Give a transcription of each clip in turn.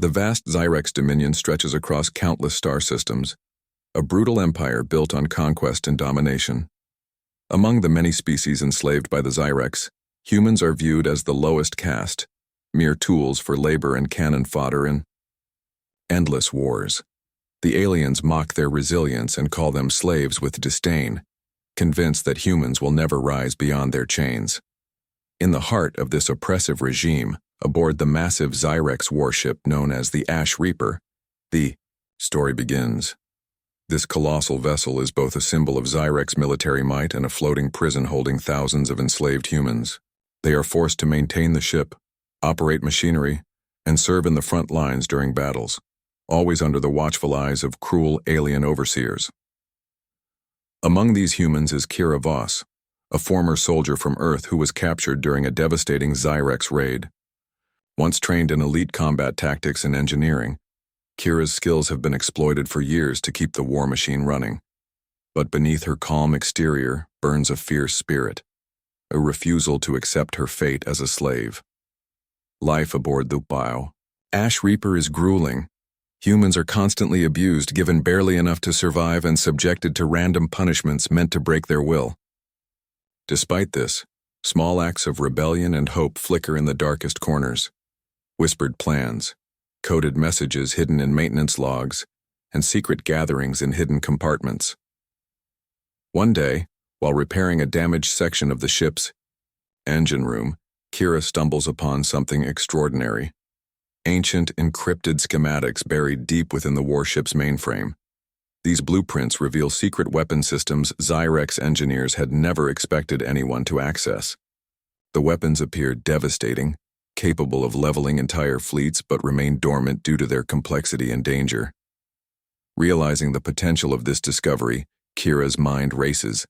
The vast Zyrex dominion stretches across countless star systems, a brutal empire built on conquest and domination. Among the many species enslaved by the Zyrex, humans are viewed as the lowest caste, mere tools for labor and cannon fodder in endless wars. The aliens mock their resilience and call them slaves with disdain, convinced that humans will never rise beyond their chains. In the heart of this oppressive regime, aboard the massive Zyrex warship known as the Ash Reaper, the story begins. This colossal vessel is both a symbol of Zyrex military might and a floating prison holding thousands of enslaved humans. They are forced to maintain the ship, operate machinery, and serve in the front lines during battles, always under the watchful eyes of cruel alien overseers. Among these humans is Kira Voss, a former soldier from Earth who was captured during a devastating Zyrex raid. Once trained in elite combat tactics and engineering, Kira's skills have been exploited for years to keep the war machine running. But beneath her calm exterior burns a fierce spirit, a refusal to accept her fate as a slave. Life aboard the Ash Reaper is grueling. Humans are constantly abused, given barely enough to survive, and subjected to random punishments meant to break their will. Despite this, small acts of rebellion and hope flicker in the darkest corners. Whispered plans, coded messages hidden in maintenance logs, and secret gatherings in hidden compartments. One day, while repairing a damaged section of the ship's engine room, Kira stumbles upon something extraordinary. Ancient, encrypted schematics buried deep within the warship's mainframe. These blueprints reveal secret weapon systems Zyrex engineers had never expected anyone to access. The weapons appear devastating, capable of leveling entire fleets but remain dormant due to their complexity and danger. Realizing the potential of this discovery, Kira's mind races.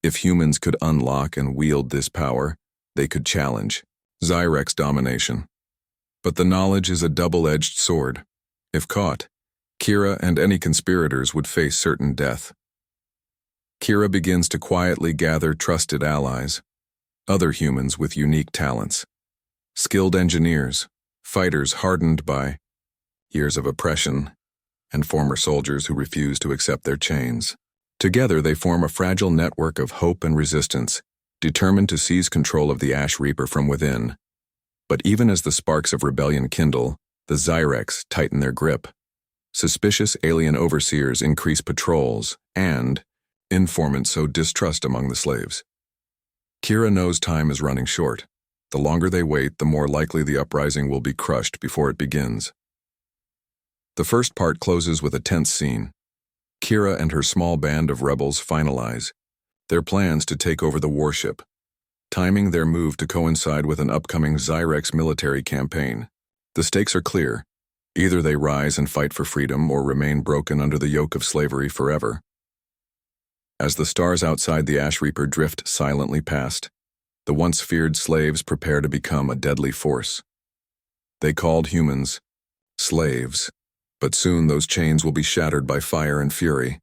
If humans could unlock and wield this power, they could challenge Zyrex domination. But the knowledge is a double-edged sword. If caught, Kira and any conspirators would face certain death. Kira begins to quietly gather trusted allies, other humans with unique talents, skilled engineers, fighters hardened by years of oppression, and former soldiers who refuse to accept their chains. Together they form a fragile network of hope and resistance, determined to seize control of the Ash Reaper from within. But even as the sparks of rebellion kindle, the Zyrex tighten their grip. Suspicious alien overseers increase patrols, and informants sow distrust among the slaves. Kira knows time is running short. The longer they wait, the more likely the uprising will be crushed before it begins. The first part closes with a tense scene. Kira and her small band of rebels finalize their plans to take over the warship, timing their move to coincide with an upcoming Zyrex military campaign. The stakes are clear. Either they rise and fight for freedom or remain broken under the yoke of slavery forever. As the stars outside the Ash Reaper drift silently past, the once feared slaves prepare to become a deadly force. They called humans slaves, but soon those chains will be shattered by fire and fury.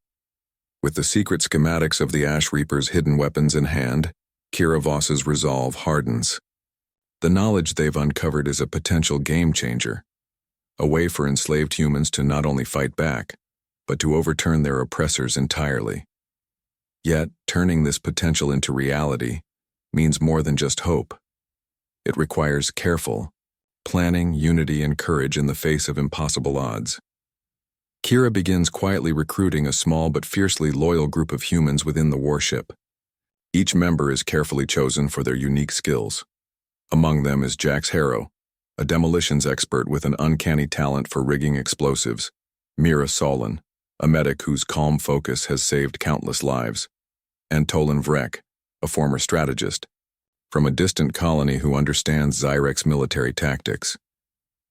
With the secret schematics of the Ash Reaper's hidden weapons in hand, Kira Voss's resolve hardens. The knowledge they've uncovered is a potential game changer, a way for enslaved humans to not only fight back, but to overturn their oppressors entirely. Yet, turning this potential into reality means more than just hope. It requires careful planning, unity, and courage in the face of impossible odds. Kira begins quietly recruiting a small but fiercely loyal group of humans within the warship. Each member is carefully chosen for their unique skills. Among them is Jax Harrow, a demolitions expert with an uncanny talent for rigging explosives; Mira Solon, a medic whose calm focus has saved countless lives; and Tolan Vrek, a former strategist, from a distant colony who understands Zyrex military tactics.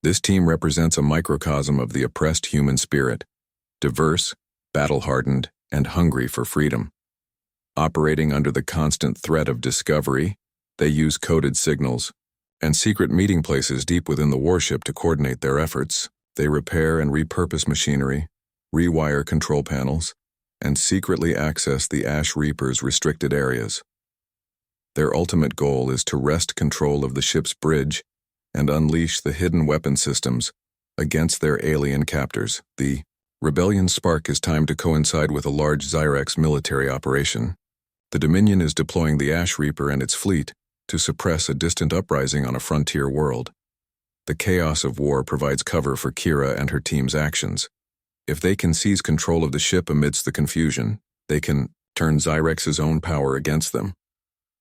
This team represents a microcosm of the oppressed human spirit, diverse, battle-hardened, and hungry for freedom. Operating under the constant threat of discovery, they use coded signals and secret meeting places deep within the warship to coordinate their efforts. They repair and repurpose machinery, rewire control panels, and secretly access the Ash Reaper's restricted areas. Their ultimate goal is to wrest control of the ship's bridge and unleash the hidden weapon systems against their alien captors. The rebellion spark is timed to coincide with a large Zyrex military operation. The Dominion is deploying the Ash Reaper and its fleet to suppress a distant uprising on a frontier world. The chaos of war provides cover for Kira and her team's actions. If they can seize control of the ship amidst the confusion, they can turn Zyrex's own power against them.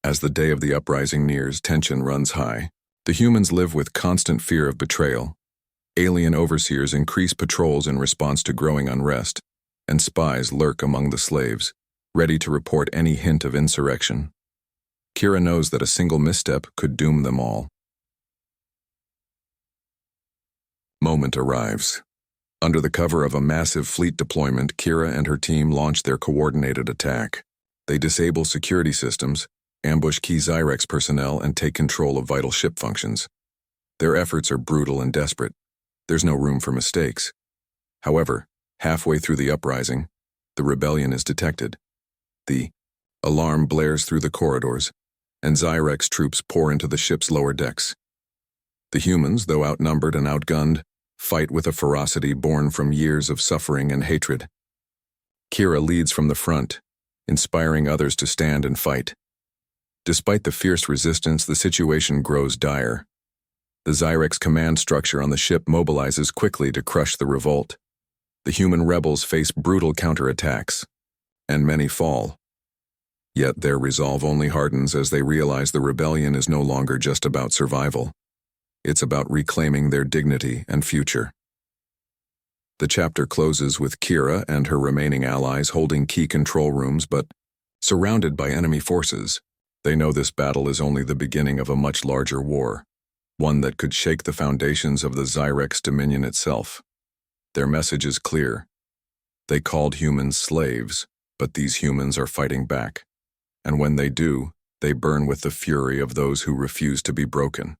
As the day of the uprising nears, tension runs high. The humans live with constant fear of betrayal. Alien overseers increase patrols in response to growing unrest, and spies lurk among the slaves, ready to report any hint of insurrection. Kira knows that a single misstep could doom them all. Moment arrives. Under the cover of a massive fleet deployment, Kira and her team launch their coordinated attack. They disable security systems, ambush key Zyrex personnel, and take control of vital ship functions. Their efforts are brutal and desperate. There's no room for mistakes. However, halfway through the uprising, the rebellion is detected. The alarm blares through the corridors, and Zyrex troops pour into the ship's lower decks. The humans, though outnumbered and outgunned, fight with a ferocity born from years of suffering and hatred. Kira leads from the front, inspiring others to stand and fight. Despite the fierce resistance, the situation grows dire. The Zyrex command structure on the ship mobilizes quickly to crush the revolt. The human rebels face brutal counterattacks, and many fall. Yet their resolve only hardens as they realize the rebellion is no longer just about survival. It's about reclaiming their dignity and future. The chapter closes with Kira and her remaining allies holding key control rooms but surrounded by enemy forces. They know this battle is only the beginning of a much larger war, one that could shake the foundations of the Zyrex Dominion itself. Their message is clear. They called humans slaves, but these humans are fighting back. And when they do, they burn with the fury of those who refuse to be broken.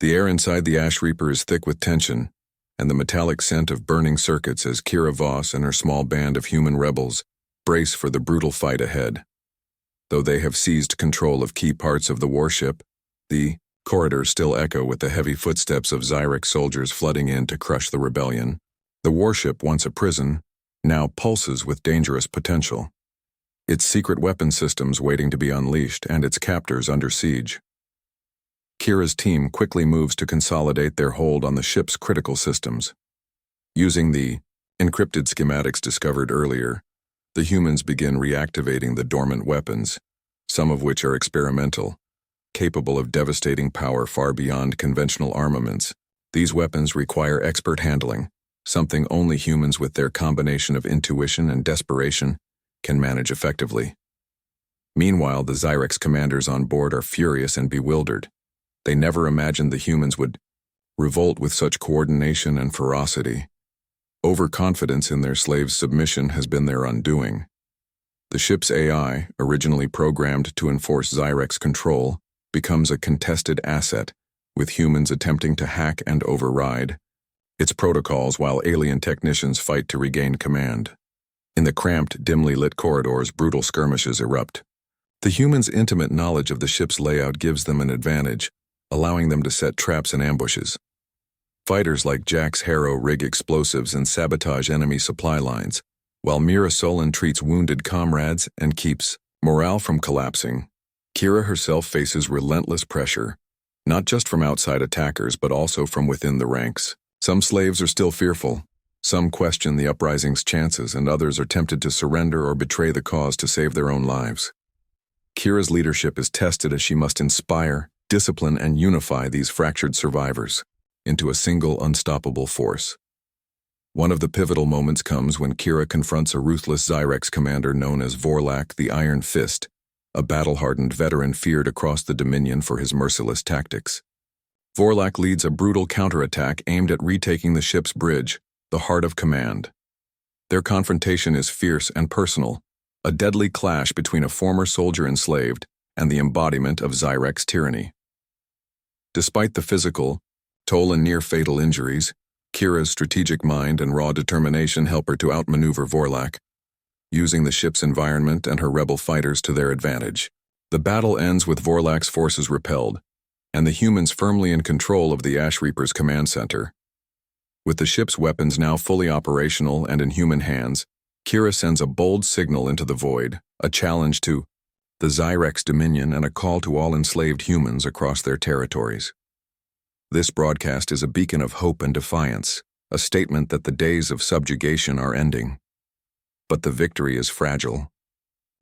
The air inside the Ash Reaper is thick with tension, and the metallic scent of burning circuits as Kira Voss and her small band of human rebels brace for the brutal fight ahead. Though they have seized control of key parts of the warship, the corridors still echo with the heavy footsteps of Zyrex soldiers flooding in to crush the rebellion. The warship, once a prison, now pulses with dangerous potential. Its secret weapon systems waiting to be unleashed and its captors under siege. Kira's team quickly moves to consolidate their hold on the ship's critical systems. Using the encrypted schematics discovered earlier, the humans begin reactivating the dormant weapons, some of which are experimental, capable of devastating power far beyond conventional armaments. These weapons require expert handling, something only humans with their combination of intuition and desperation can manage effectively. Meanwhile, the Zyrex commanders on board are furious and bewildered. They never imagined the humans would revolt with such coordination and ferocity. Overconfidence in their slaves' submission has been their undoing. The ship's AI, originally programmed to enforce Zyrex control, becomes a contested asset, with humans attempting to hack and override its protocols while alien technicians fight to regain command. In the cramped, dimly lit corridors, brutal skirmishes erupt. The humans' intimate knowledge of the ship's layout gives them an advantage, allowing them to set traps and ambushes. Fighters like Jax Harrow rig explosives and sabotage enemy supply lines, while Mira Solon treats wounded comrades and keeps morale from collapsing. Kira herself faces relentless pressure, not just from outside attackers but also from within the ranks. Some slaves are still fearful. Some question the uprising's chances, and others are tempted to surrender or betray the cause to save their own lives. Kira's leadership is tested as she must inspire, discipline, and unify these fractured survivors into a single unstoppable force. One of the pivotal moments comes when Kira confronts a ruthless Zyrex commander known as Vorlak the Iron Fist, a battle-hardened veteran feared across the Dominion for his merciless tactics. Vorlak leads a brutal counterattack aimed at retaking the ship's bridge, the heart of command. Their confrontation is fierce and personal, a deadly clash between a former soldier enslaved and the embodiment of Zyrex tyranny. Despite the physical toll and near-fatal injuries, Kira's strategic mind and raw determination help her to outmaneuver Vorlak, using the ship's environment and her rebel fighters to their advantage. The battle ends with Vorlak's forces repelled, and the humans firmly in control of the Ash Reaper's command center. With the ship's weapons now fully operational and in human hands, Kira sends a bold signal into the void, a challenge to the Zyrex Dominion and a call to all enslaved humans across their territories. This broadcast is a beacon of hope and defiance, a statement that the days of subjugation are ending. But the victory is fragile.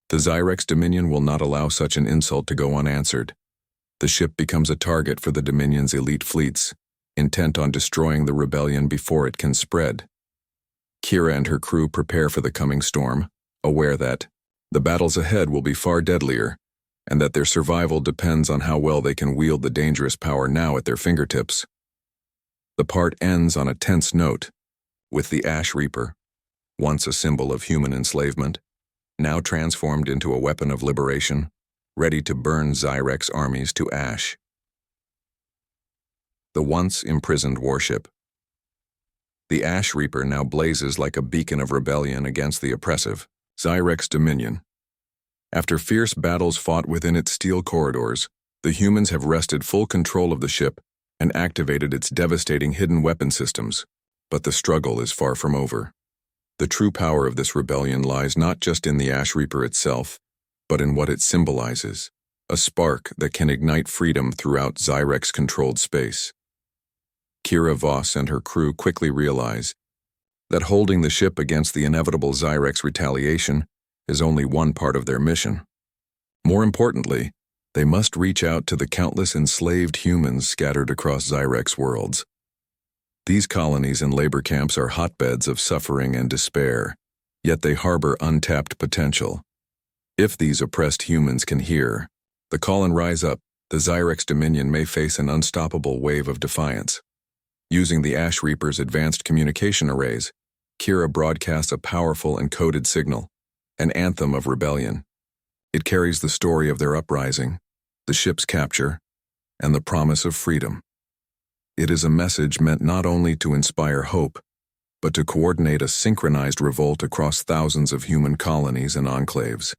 The Zyrex Dominion will not allow such an insult to go unanswered. The ship becomes a target for the Dominion's elite fleets, intent on destroying the rebellion before it can spread. Kira and her crew prepare for the coming storm, aware that the battles ahead will be far deadlier, and that their survival depends on how well they can wield the dangerous power now at their fingertips. The part ends on a tense note, with the Ash Reaper, once a symbol of human enslavement, now transformed into a weapon of liberation, ready to burn Zyrex armies to ash. The once imprisoned warship. The Ash Reaper now blazes like a beacon of rebellion against the oppressive Zyrex Dominion. After fierce battles fought within its steel corridors, the humans have wrested full control of the ship and activated its devastating hidden weapon systems. But the struggle is far from over. The true power of this rebellion lies not just in the Ash Reaper itself, but in what it symbolizes, a spark that can ignite freedom throughout Zyrex-controlled space. Kira Voss and her crew quickly realize that holding the ship against the inevitable Zyrex retaliation is only one part of their mission. More importantly, they must reach out to the countless enslaved humans scattered across Zyrex worlds. These colonies and labor camps are hotbeds of suffering and despair, yet they harbor untapped potential. If these oppressed humans can hear the call and rise up, the Zyrex Dominion may face an unstoppable wave of defiance. Using the Ash Reaper's advanced communication arrays, Kira broadcasts a powerful and coded signal, an anthem of rebellion. It carries the story of their uprising, the ship's capture, and the promise of freedom. It is a message meant not only to inspire hope, but to coordinate a synchronized revolt across thousands of human colonies and enclaves.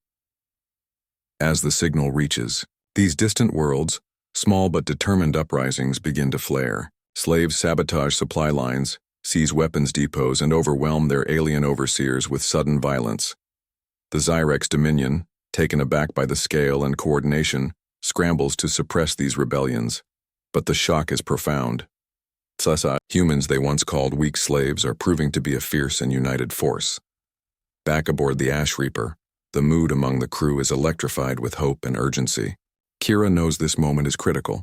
As the signal reaches these distant worlds, small but determined uprisings begin to flare. Slaves sabotage supply lines, seize weapons depots, and overwhelm their alien overseers with sudden violence. The Zyrex Dominion, taken aback by the scale and coordination, scrambles to suppress these rebellions, but the shock is profound. Humans they once called weak slaves are proving to be a fierce and united force. Back aboard the Ash Reaper, the mood among the crew is electrified with hope and urgency. Kira knows this moment is critical.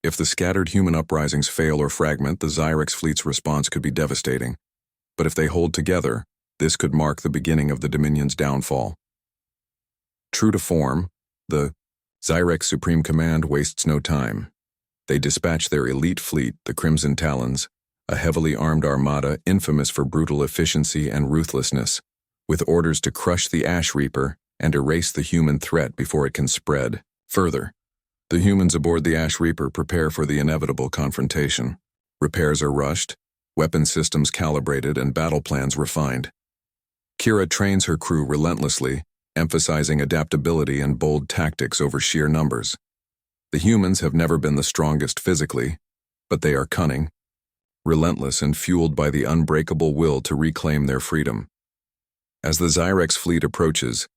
If the scattered human uprisings fail or fragment, the Zyrex fleet's response could be devastating. But if they hold together, this could mark the beginning of the Dominion's downfall. True to form, the Zyrex Supreme Command wastes no time. They dispatch their elite fleet, the Crimson Talons, a heavily armed armada infamous for brutal efficiency and ruthlessness, with orders to crush the Ash Reaper and erase the human threat before it can spread. Further, the humans aboard the Ash Reaper prepare for the inevitable confrontation. Repairs are rushed, weapon systems calibrated, and battle plans refined. Kira trains her crew relentlessly, emphasizing adaptability and bold tactics over sheer numbers. The humans have never been the strongest physically, but they are cunning, relentless, and fueled by the unbreakable will to reclaim their freedom. As the Zyrex fleet approaches,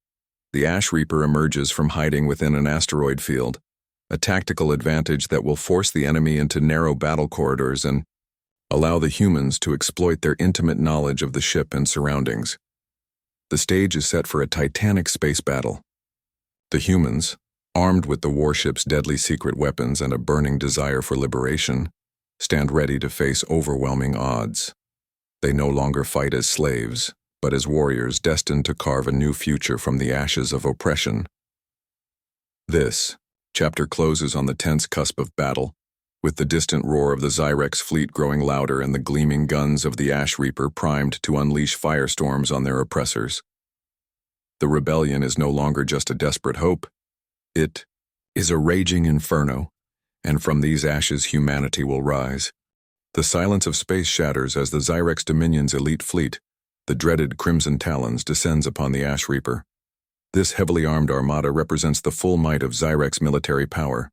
the Ash Reaper emerges from hiding within an asteroid field, a tactical advantage that will force the enemy into narrow battle corridors and allow the humans to exploit their intimate knowledge of the ship and surroundings. The stage is set for a titanic space battle. The humans, armed with the warship's deadly secret weapons and a burning desire for liberation, stand ready to face overwhelming odds. They no longer fight as slaves, but as warriors destined to carve a new future from the ashes of oppression. This chapter closes on the tense cusp of battle, with the distant roar of the Zyrex fleet growing louder and the gleaming guns of the Ash Reaper primed to unleash firestorms on their oppressors. The rebellion is no longer just a desperate hope. It is a raging inferno, and from these ashes humanity will rise. The silence of space shatters as the Zyrex Dominion's elite fleet, the dreaded Crimson Talons, descends upon the Ash Reaper. This heavily armed armada represents the full might of Zyrex military power,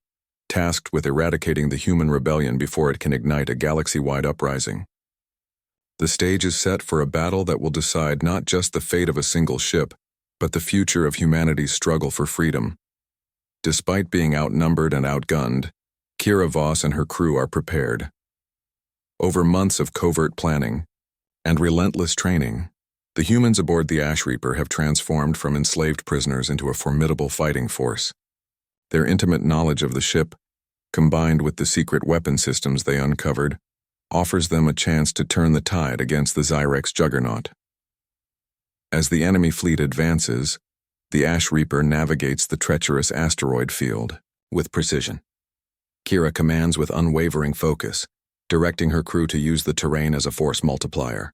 tasked with eradicating the human rebellion before it can ignite a galaxy-wide uprising. The stage is set for a battle that will decide not just the fate of a single ship, but the future of humanity's struggle for freedom. Despite being outnumbered and outgunned, Kira Voss and her crew are prepared. Over months of covert planning and relentless training, the humans aboard the Ash Reaper have transformed from enslaved prisoners into a formidable fighting force. Their intimate knowledge of the ship, combined with the secret weapon systems they uncovered, offers them a chance to turn the tide against the Zyrex juggernaut. As the enemy fleet advances, the Ash Reaper navigates the treacherous asteroid field with precision. Kira commands with unwavering focus, directing her crew to use the terrain as a force multiplier.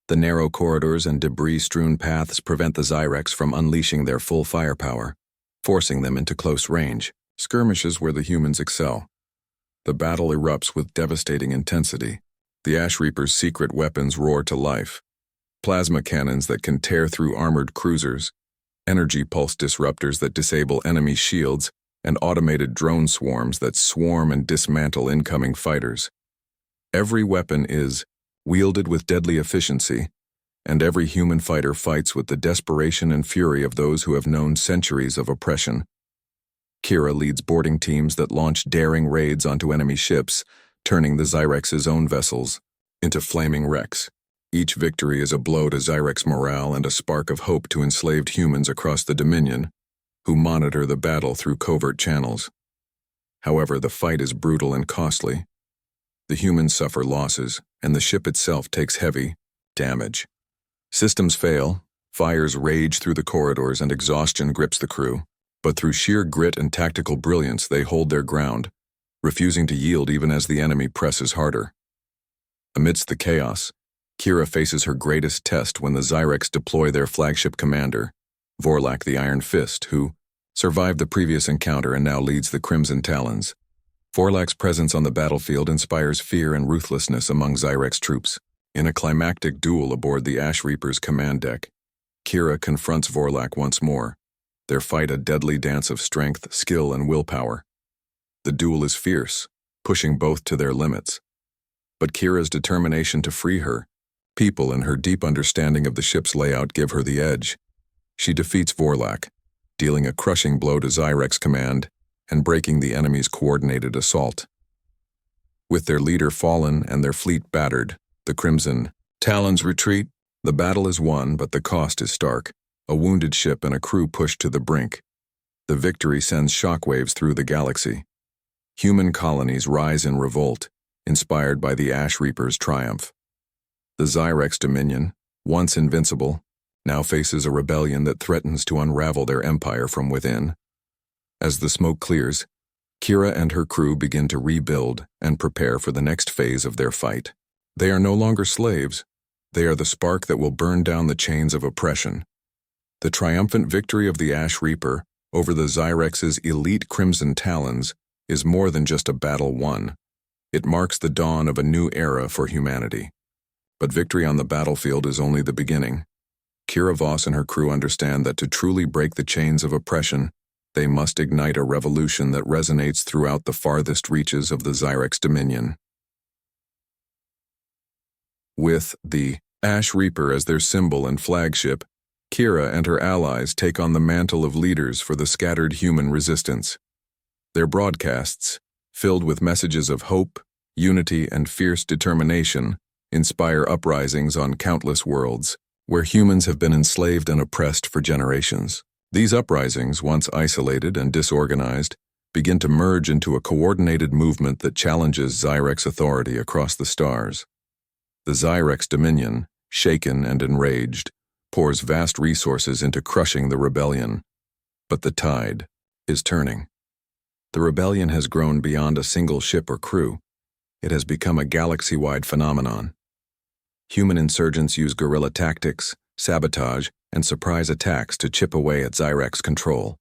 The narrow corridors and debris-strewn paths prevent the Zyrex from unleashing their full firepower, forcing them into close range, skirmishes where the humans excel. The battle erupts with devastating intensity. The Ash Reaper's secret weapons roar to life. Plasma cannons that can tear through armored cruisers, energy pulse disruptors that disable enemy shields, and automated drone swarms that swarm and dismantle incoming fighters. Every weapon is wielded with deadly efficiency, and every human fighter fights with the desperation and fury of those who have known centuries of oppression. Kira leads boarding teams that launch daring raids onto enemy ships, turning the Zyrex's own vessels into flaming wrecks. Each victory is a blow to Zyrex morale and a spark of hope to enslaved humans across the Dominion, who monitor the battle through covert channels. However, the fight is brutal and costly. The humans suffer losses, and the ship itself takes heavy damage. Systems fail, fires rage through the corridors, and exhaustion grips the crew. But through sheer grit and tactical brilliance, they hold their ground, refusing to yield even as the enemy presses harder. Amidst the chaos, Kira faces her greatest test when the Zyrex deploy their flagship commander, Vorlak the Iron Fist, who survived the previous encounter and now leads the Crimson Talons. Vorlak's presence on the battlefield inspires fear and ruthlessness among Zyrex troops. In a climactic duel aboard the Ash Reaper's command deck, Kira confronts Vorlak once more, their fight a deadly dance of strength, skill, and willpower. The duel is fierce, pushing both to their limits. But Kira's determination to free her, people and her deep understanding of the ship's layout give her the edge. She defeats Vorlak, dealing a crushing blow to Zyrex command and breaking the enemy's coordinated assault. With their leader fallen and their fleet battered, the Crimson Talons retreat. The battle is won, but the cost is stark. A wounded ship and a crew pushed to the brink. The victory sends shockwaves through the galaxy. Human colonies rise in revolt, inspired by the Ash Reaper's triumph. The Zyrex Dominion, once invincible, now faces a rebellion that threatens to unravel their empire from within. As the smoke clears, Kira and her crew begin to rebuild and prepare for the next phase of their fight. They are no longer slaves. They are the spark that will burn down the chains of oppression. The triumphant victory of the Ash Reaper over the Zyrex's elite Crimson Talons is more than just a battle won. It marks the dawn of a new era for humanity. But victory on the battlefield is only the beginning. Kira Voss and her crew understand that to truly break the chains of oppression, they must ignite a revolution that resonates throughout the farthest reaches of the Zyrex Dominion. With the Ash Reaper as their symbol and flagship, Kira and her allies take on the mantle of leaders for the scattered human resistance. Their broadcasts, filled with messages of hope, unity, and fierce determination, inspire uprisings on countless worlds, where humans have been enslaved and oppressed for generations. These uprisings, once isolated and disorganized, begin to merge into a coordinated movement that challenges Zyrex authority across the stars. The Zyrex Dominion, shaken and enraged, pours vast resources into crushing the rebellion. But the tide is turning. The rebellion has grown beyond a single ship or crew. It has become a galaxy-wide phenomenon. Human insurgents use guerrilla tactics, sabotage, and surprise attacks to chip away at Zyrex control.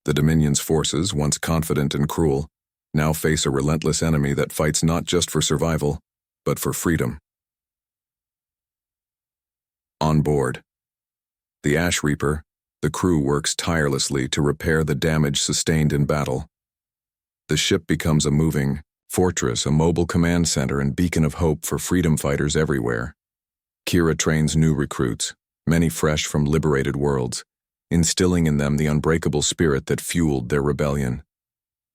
The Dominion's forces, once confident and cruel, now face a relentless enemy that fights not just for survival, but for freedom. On board the Ash Reaper, the crew works tirelessly to repair the damage sustained in battle. The ship becomes a moving, fortress, a mobile command center and beacon of hope for freedom fighters everywhere. Kira trains new recruits, many fresh from liberated worlds, instilling in them the unbreakable spirit that fueled their rebellion.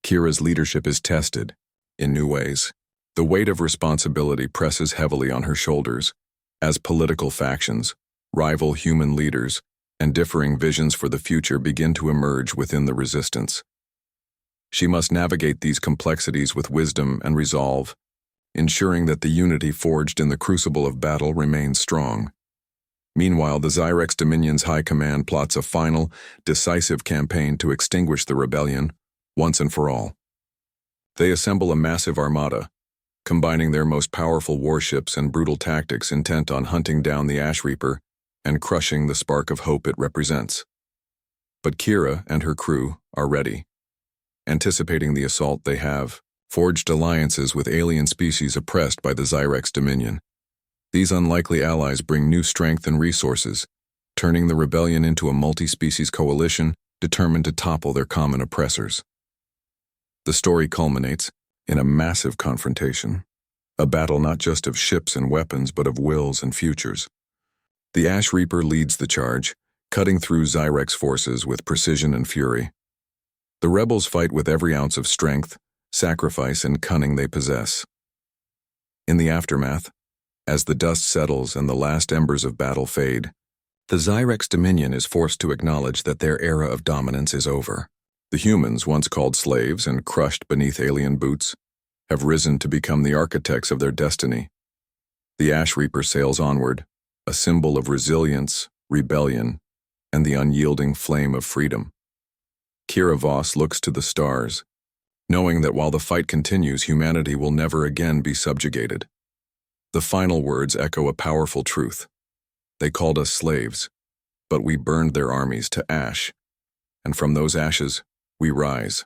Kira's leadership is tested, in new ways. The weight of responsibility presses heavily on her shoulders, as political factions, rival human leaders, and differing visions for the future begin to emerge within the resistance. She must navigate these complexities with wisdom and resolve, ensuring that the unity forged in the crucible of battle remains strong. Meanwhile, the Zyrex Dominion's High Command plots a final, decisive campaign to extinguish the rebellion, once and for all. They assemble a massive armada, combining their most powerful warships and brutal tactics intent on hunting down the Ash Reaper and crushing the spark of hope it represents. But Kira and her crew are ready. Anticipating the assault, they have forged alliances with alien species oppressed by the Zyrex Dominion. These unlikely allies bring new strength and resources, turning the rebellion into a multi-species coalition determined to topple their common oppressors. The story culminates in a massive confrontation, a battle not just of ships and weapons but of wills and futures. The Ash Reaper leads the charge, cutting through Zyrex forces with precision and fury. The rebels fight with every ounce of strength, sacrifice, and cunning they possess. In the aftermath, as the dust settles and the last embers of battle fade, the Zyrex Dominion is forced to acknowledge that their era of dominance is over. The humans, once called slaves and crushed beneath alien boots, have risen to become the architects of their destiny. The Ash Reaper sails onward, a symbol of resilience, rebellion, and the unyielding flame of freedom. Kira Voss looks to the stars, knowing that while the fight continues, humanity will never again be subjugated. The final words echo a powerful truth. They called us slaves, but we burned their armies to ash, and from those ashes, we rise.